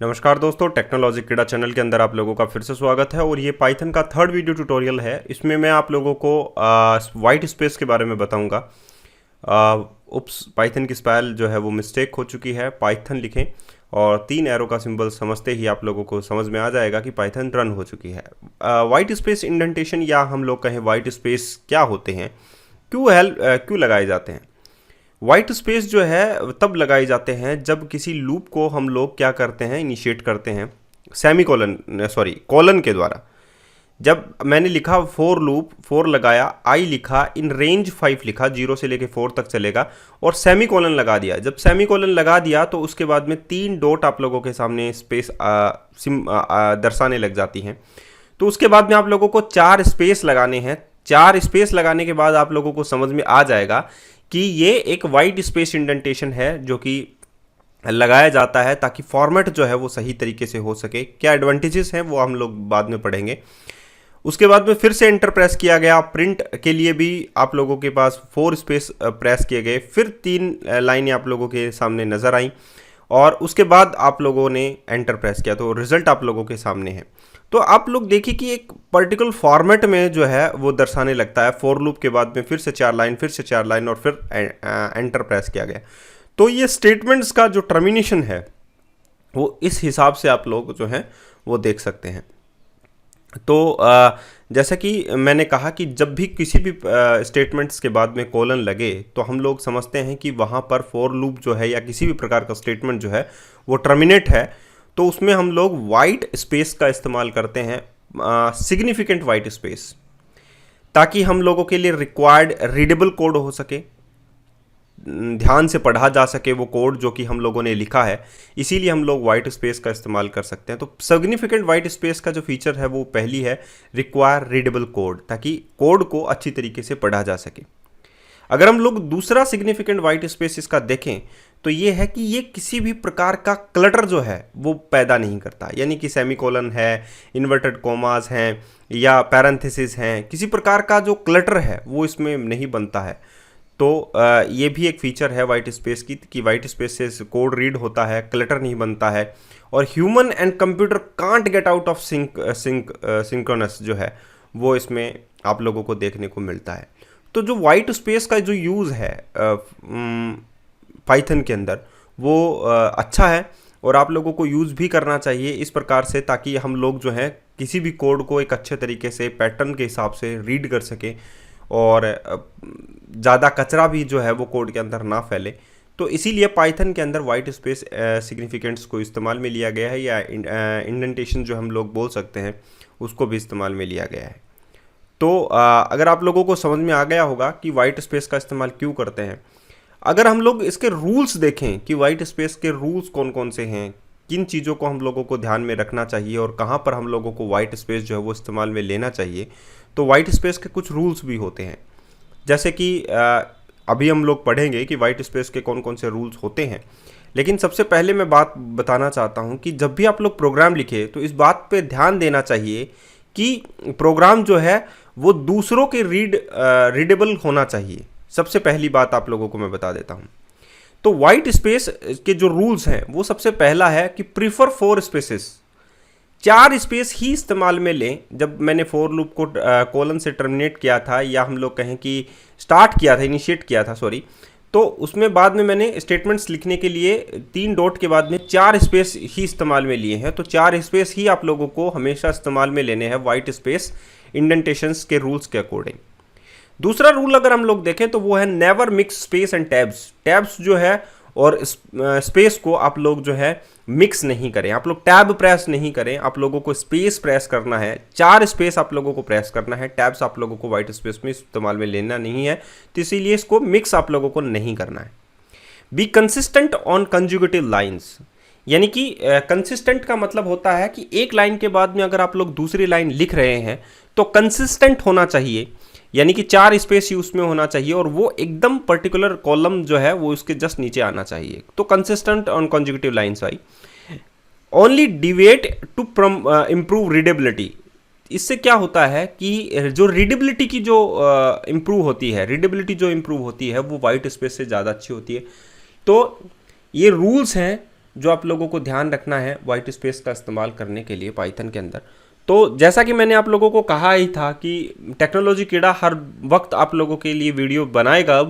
नमस्कार दोस्तों, टेक्नोलॉजी क्रीड़ा चैनल के अंदर आप लोगों का फिर से स्वागत है। और ये पाइथन का थर्ड वीडियो ट्यूटोरियल है। इसमें मैं आप लोगों को वाइट स्पेस के बारे में बताऊंगा। उप्स, पाइथन की स्पेल जो है वो मिस्टेक हो चुकी है। पाइथन लिखें और 3 एरो का सिंबल समझते ही आप लोगों को समझ में आ जाएगा कि पाइथन रन हो चुकी है। वाइट स्पेस इंडेंटेशन या हम लोग कहें वाइट स्पेस क्या होते हैं, क्यों लगाए जाते हैं। वाइट स्पेस जो है तब लगाए जाते हैं जब किसी लूप को हम लोग क्या करते हैं, इनिशिएट करते हैं कॉलन के द्वारा। जब मैंने लिखा फोर लूप, 4 लगाया, आई लिखा, इन रेंज 5 लिखा, 0 से लेके 4 तक चलेगा, और सेमी कॉलन लगा दिया। जब सेमी कॉलन लगा दिया तो उसके बाद में 3 डॉट आप लोगों के सामने स्पेस दर्शाने लग जाती हैं। तो उसके बाद में आप लोगों को 4 स्पेस लगाने हैं। 4 स्पेस लगाने के बाद आप लोगों को समझ में आ जाएगा कि ये एक वाइट स्पेस इंडेंटेशन है जो कि लगाया जाता है ताकि फॉर्मेट जो है वो सही तरीके से हो सके। क्या एडवांटेजेस हैं वो हम लोग बाद में पढ़ेंगे। उसके बाद में फिर से एंटर प्रेस किया गया। प्रिंट के लिए भी आप लोगों के पास 4 स्पेस प्रेस किए गए, फिर 3 लाइनें आप लोगों के सामने नज़र आई और उसके बाद आप लोगों ने एंटर प्रेस किया तो रिजल्ट आप लोगों के सामने है। तो आप लोग देखिए कि एक पर्टिकुलर फॉर्मेट में जो है वो दर्शाने लगता है। फॉर लूप के बाद में फिर से 4 लाइन, फिर से 4 लाइन और फिर एंटर प्रेस किया गया। तो ये स्टेटमेंट्स का जो टर्मिनेशन है वो इस हिसाब से आप लोग जो हैं वो देख सकते हैं। तो जैसा कि मैंने कहा कि जब भी किसी भी स्टेटमेंट्स के बाद में कोलन लगे तो हम लोग समझते हैं कि वहाँ पर फॉर लूप जो है या किसी भी प्रकार का स्टेटमेंट जो है वो टर्मिनेट है। तो उसमें हम लोग वाइट स्पेस का इस्तेमाल करते हैं, सिग्निफिकेंट वाइट स्पेस, ताकि हम लोगों के लिए रिक्वायर्ड रीडेबल कोड हो सके, ध्यान से पढ़ा जा सके वो कोड जो कि हम लोगों ने लिखा है। इसीलिए हम लोग वाइट स्पेस का इस्तेमाल कर सकते हैं। तो सिग्निफिकेंट वाइट स्पेस का जो फीचर है वो पहली है रिक्वायर रीडेबल कोड, ताकि कोड को अच्छी तरीके से पढ़ा जा सके। अगर हम लोग दूसरा सिग्निफिकेंट वाइट स्पेस इसका देखें तो ये है कि ये किसी भी प्रकार का क्लटर जो है वो पैदा नहीं करता। यानी कि सेमीकोलन है, इन्वर्टेड कोमास हैं या पैरेंथेसिस हैं, किसी प्रकार का जो क्लटर है वो इसमें नहीं बनता है। तो ये भी एक फीचर है वाइट स्पेस की कि वाइट स्पेस से कोड रीड होता है, क्लटर नहीं बनता है। और human and computer can't get out of synchronous जो है वो इसमें आप लोगों को देखने को मिलता है। तो जो वाइट स्पेस का जो यूज़ है पाइथन के अंदर वो अच्छा है और आप लोगों को यूज़ भी करना चाहिए इस प्रकार से, ताकि हम लोग जो है किसी भी कोड को एक अच्छे तरीके से पैटर्न के हिसाब से रीड कर सकें और ज़्यादा कचरा भी जो है वो कोड के अंदर ना फैले। तो इसीलिए पाइथन के अंदर वाइट स्पेस सिग्निफिकेंट्स को इस्तेमाल में लिया गया है, या इंडेंटेशन जो हम लोग बोल सकते हैं उसको भी इस्तेमाल में लिया गया है। तो अगर आप लोगों को समझ में आ गया होगा कि वाइट स्पेस का इस्तेमाल क्यों करते हैं। अगर हम लोग इसके रूल्स देखें कि वाइट स्पेस के रूल्स कौन कौन से हैं, किन चीज़ों को हम लोगों को ध्यान में रखना चाहिए और कहाँ पर हम लोगों को वाइट स्पेस जो है वो इस्तेमाल में लेना चाहिए, तो वाइट स्पेस के कुछ रूल्स भी होते हैं। जैसे कि अभी हम लोग पढ़ेंगे कि वाइट स्पेस के कौन कौन से रूल्स होते हैं। लेकिन सबसे पहले मैं बात बताना चाहता हूँ कि जब भी आप लोग प्रोग्राम लिखे तो इस बात पे ध्यान देना चाहिए कि प्रोग्राम जो है वो दूसरों के रीडेबल होना चाहिए। सबसे पहली बात आप लोगों को मैं बता देता हूँ। तो वाइट स्पेस के जो रूल्स हैं वो सबसे पहला है कि प्रीफर 4 स्पेसेस, 4 स्पेस ही इस्तेमाल में लें। जब मैंने फॉर लूप को कोलन से टर्मिनेट किया था, या हम लोग कहें कि स्टार्ट किया था, इनिशिएट किया था सॉरी, तो उसमें बाद में मैंने स्टेटमेंट्स लिखने के लिए 3 डॉट के बाद में 4 स्पेस ही इस्तेमाल में लिए हैं। तो 4 स्पेस ही आप लोगों को हमेशा इस्तेमाल में लेने हैं वाइट स्पेस इंडेंटेशंस के रूल्स के अकॉर्डिंग। दूसरा रूल अगर हम लोग देखें तो वो है never mix space and tabs. Tabs जो है और स्पेस को आप लोग जो है मिक्स नहीं करें, आप लोग टैब प्रेस नहीं करें, आप लोगों को स्पेस प्रेस करना है। 4 स्पेस आप लोगों को प्रेस करना है, टैब्स आप लोगों को वाइट स्पेस में इस्तेमाल में लेना नहीं है, तो इसीलिए इसको मिक्स आप लोगों को नहीं करना है। Be consistent on conjugative lines, यानी कि कंसिस्टेंट का मतलब होता है कि एक लाइन के बाद में अगर आप लोग दूसरी लाइन लिख रहे हैं तो कंसिस्टेंट होना चाहिए, यानी कि 4 स्पेस ही उसमें होना चाहिए और वो एकदम पर्टिकुलर कॉलम जो है वो उसके जस्ट नीचे आना चाहिए। तो कंसिस्टेंट ऑन कंजुगेटिव लाइन्स आई। Only deviate to improve readability. इससे क्या होता है कि जो रीडेबिलिटी की जो इम्प्रूव होती है, वो वाइट स्पेस से ज़्यादा अच्छी होती है। तो ये रूल्स हैं जो आप लोगों को ध्यान रखना है वाइट स्पेस का इस्तेमाल करने के लिए पाइथन के अंदर। तो जैसा कि मैंने आप लोगों को कहा ही था कि टेक्नोलॉजी कीड़ा हर वक्त आप लोगों के लिए वीडियो बनाएगा,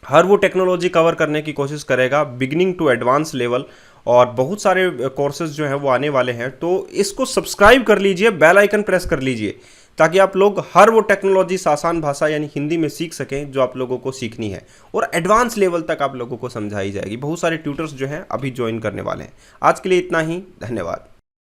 हर वो टेक्नोलॉजी कवर करने की कोशिश करेगा बिगिनिंग टू एडवांस लेवल, और बहुत सारे कोर्सेज जो हैं वो आने वाले हैं। तो इसको सब्सक्राइब कर लीजिए, बेल आइकन प्रेस कर लीजिए, ताकि आप लोग हर वो टेक्नोलॉजी आसान भाषा यानी हिंदी में सीख सकें जो आप लोगों को सीखनी है, और एडवांस लेवल तक आप लोगों को समझाई जाएगी। बहुत सारे ट्यूटर्स जो हैं अभी ज्वाइन करने वाले हैं। आज के लिए इतना ही, धन्यवाद।